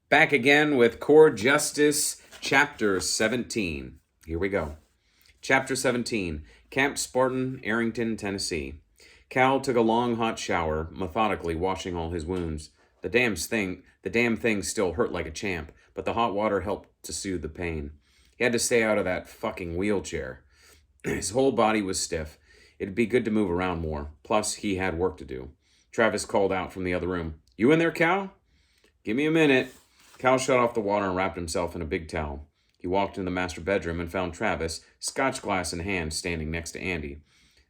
Back again with Core Justice, Chapter 17. Here we go. Chapter 17, Camp Spartan, Arrington, Tennessee. Cal took a long hot shower, methodically washing all his wounds. The damn thing still hurt like a champ, but the hot water helped to soothe the pain. He had to stay out of that fucking wheelchair. His whole body was stiff. It'd be good to move around more. Plus, he had work to do. Travis called out from the other room. You in there, Cal? Give me a minute. Cal shut off the water and wrapped himself in a big towel. He walked into the master bedroom and found Travis, scotch glass in hand, standing next to Andy.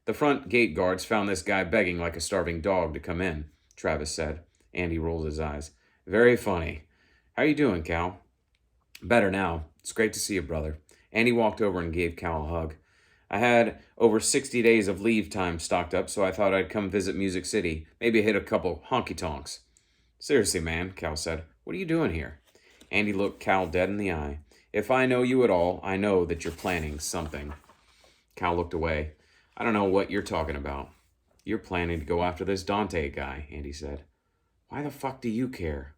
The front gate guards found this guy begging like a starving dog to come in, Travis said. Andy rolled his eyes. Very funny. How you doing, Cal? Better now. It's great to see you, brother. Andy walked over and gave Cal a hug. I had over 60 days of leave time stocked up, so I thought I'd come visit Music City. Maybe hit a couple honky-tonks. Seriously, man, Cal said. What are you doing here? Andy looked Cal dead in the eye. If I know you at all, I know that you're planning something. Cal looked away. I don't know what you're talking about. You're planning to go after this Dante guy, Andy said. Why the fuck do you care?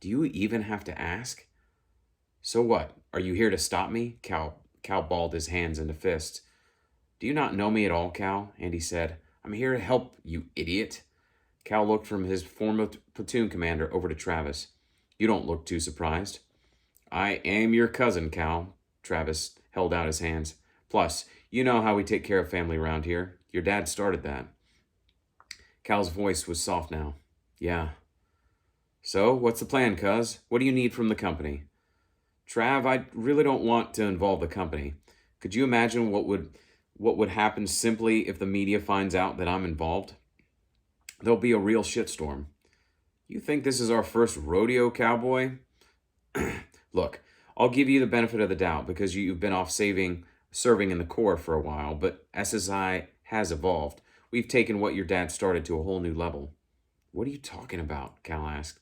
Do you even have to ask? So what? Are you here to stop me? Cal balled his hands into fists. Do you not know me at all, Cal? Andy said. I'm here to help, you idiot. Cal looked from his former platoon commander over to Travis. You don't look too surprised. I am your cousin, Cal. Travis held out his hands. Plus, you know how we take care of family around here. Your dad started that. Cal's voice was soft now. Yeah. So, what's the plan, cuz? What do you need from the company? Trav, I really don't want to involve the company. Could you imagine what would happen simply if the media finds out that I'm involved? There'll be a real shitstorm. You think this is our first rodeo, cowboy? Look, I'll give you the benefit of the doubt because you've been off serving in the Corps for a while, but SSI has evolved. We've taken what your dad started to a whole new level. What are you talking about? Cal asked.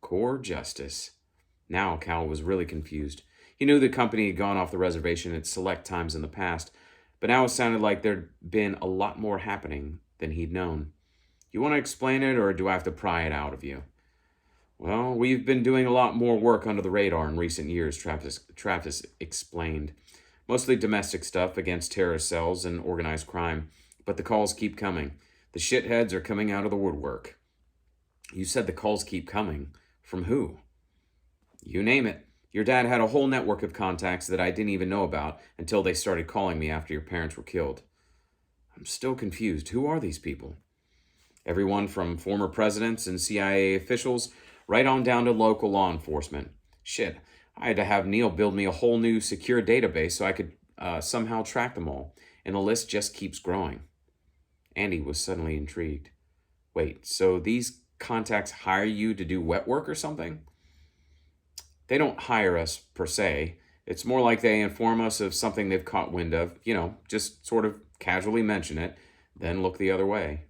Core Justice. Now Cal was really confused. He knew the company had gone off the reservation at select times in the past, but now it sounded like there'd been a lot more happening than he'd known. You want to explain it, or do I have to pry it out of you? Well, we've been doing a lot more work under the radar in recent years, Travis explained. Mostly domestic stuff against terrorist cells and organized crime, but the calls keep coming. The shitheads are coming out of the woodwork. You said the calls keep coming. From who? You name it. Your dad had a whole network of contacts that I didn't even know about until they started calling me after your parents were killed. I'm still confused. Who are these people? Everyone from former presidents and CIA officials right on down to local law enforcement. Shit, I had to have Neil build me a whole new secure database so I could somehow track them all, and the list just keeps growing. Andy was suddenly intrigued. Wait, so these contacts hire you to do wet work or something? They don't hire us per se. It's more like they inform us of something they've caught wind of, just sort of casually mention it, then look the other way.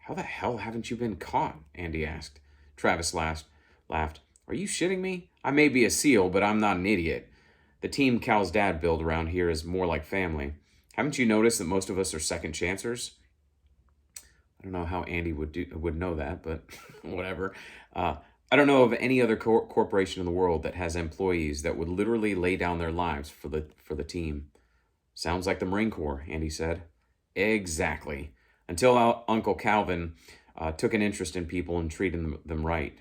How the hell haven't you been caught? Andy asked. Travis laughed. Are you shitting me? I may be a SEAL, but I'm not an idiot. The team Cal's dad built around here is more like family. Haven't you noticed that most of us are second chancers? I don't know how Andy would know that, but whatever. I don't know of any other corporation in the world that has employees that would literally lay down their lives for the team. Sounds like the Marine Corps, Andy said. Exactly. Until Uncle Calvin took an interest in people and treated them right.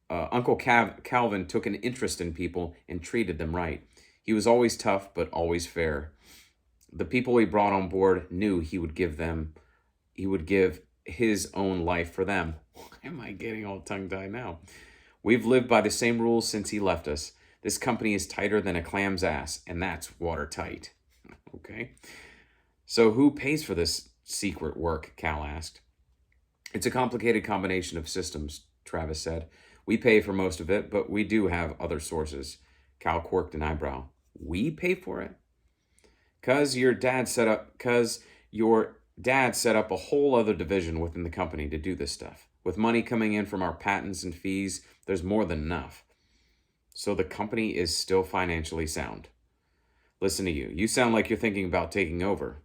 Uncle Calvin took an interest in people and treated them right. He was always tough, but always fair. The people he brought on board knew he would give his own life for them. Why am I getting all tongue-tied now? We've lived by the same rules since he left us. This company is tighter than a clam's ass, and that's watertight. Okay. So who pays for this secret work? Cal asked. It's a complicated combination of systems, Travis said. We pay for most of it, but we do have other sources. Cal quirked an eyebrow. We pay for it? Cause your dad set up a whole other division within the company to do this stuff. With money coming in from our patents and fees, there's more than enough. So the company is still financially sound. Listen to you. You sound like you're thinking about taking over.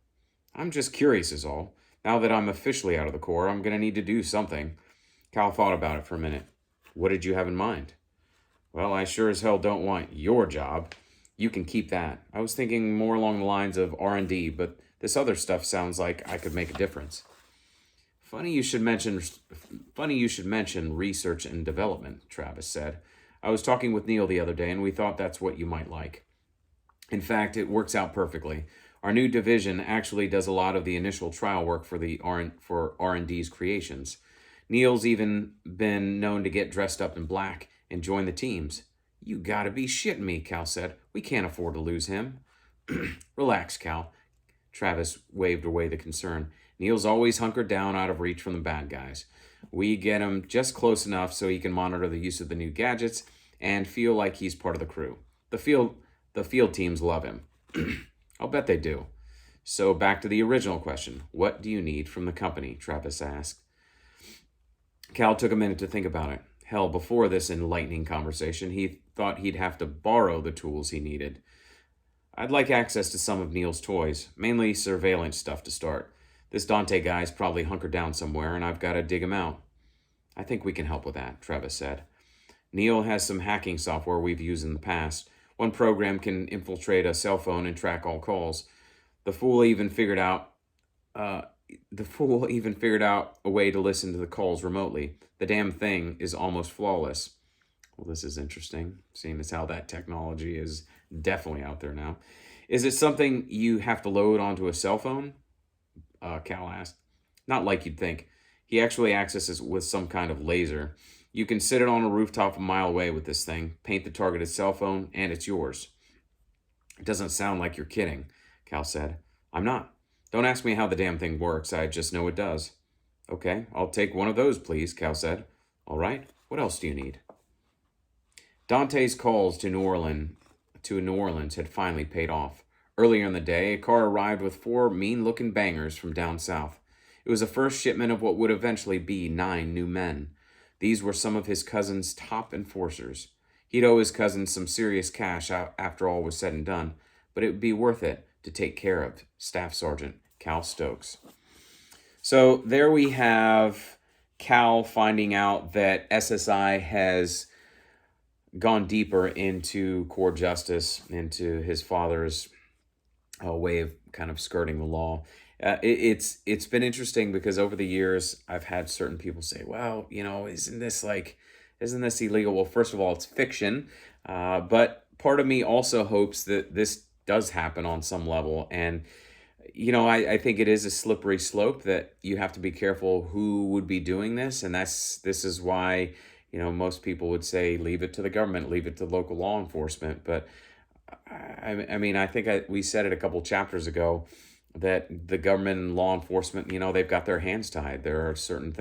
I'm just curious is all. Now that I'm officially out of the Corps, I'm going to need to do something. Cal thought about it for a minute. What did you have in mind? Well, I sure as hell don't want your job. You can keep that. I was thinking more along the lines of R&D, but this other stuff sounds like I could make a difference. Funny you should mention research and development, Travis said. I was talking with Neil the other day and we thought that's what you might like. In fact, it works out perfectly. Our new division actually does a lot of the initial trial work for R&D's creations. Neil's even been known to get dressed up in black and join the teams. You gotta be shitting me, Cal said. We can't afford to lose him. Relax, Cal. Travis waved away the concern. Neil's always hunkered down out of reach from the bad guys. We get him just close enough so he can monitor the use of the new gadgets and feel like he's part of the crew. The field teams love him. I'll bet they do. So back to the original question. What do you need from the company? Travis asked. Cal took a minute to think about it. Hell, before this enlightening conversation, he thought he'd have to borrow the tools he needed. I'd like access to some of Neil's toys, mainly surveillance stuff to start. This Dante guy's probably hunkered down somewhere, and I've got to dig him out. I think we can help with that, Travis said. Neil has some hacking software we've used in the past. One program can infiltrate a cell phone and track all calls. The fool even figured out a way to listen to the calls remotely. The damn thing is almost flawless. Well, this is interesting, seeing as how that technology is definitely out there now. Is it something you have to load onto a cell phone? Cal asked. Not like you'd think. He actually accesses with some kind of laser. You can sit it on a rooftop a mile away with this thing, paint the targeted cell phone, and it's yours. It doesn't sound like you're kidding, Cal said. I'm not. Don't ask me how the damn thing works. I just know it does. Okay, I'll take one of those, please, Cal said. All right, what else do you need? Dante's calls to New Orleans had finally paid off. Earlier in the day, a car arrived with 4 mean-looking bangers from down south. It was the first shipment of what would eventually be 9 new men. These were some of his cousin's top enforcers. He'd owe his cousin some serious cash after all was said and done, but it would be worth it to take care of Staff Sergeant Cal Stokes. So there we have Cal finding out that SSI has gone deeper into core justice, into his father's way of kind of skirting the law. It's been interesting because over the years I've had certain people say, well, isn't this illegal? Well, first of all, it's fiction, but part of me also hopes that this does happen on some level. And I think it is a slippery slope that you have to be careful who would be doing this, and this is why most people would say leave it to the government, leave it to local law enforcement. But I think we said it a couple chapters ago that the government and law enforcement, they've got their hands tied. There are certain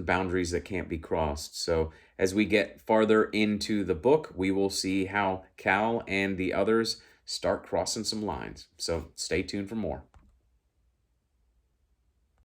boundaries that can't be crossed. So as we get farther into the book, we will see how Cal and the others start crossing some lines. So stay tuned for more.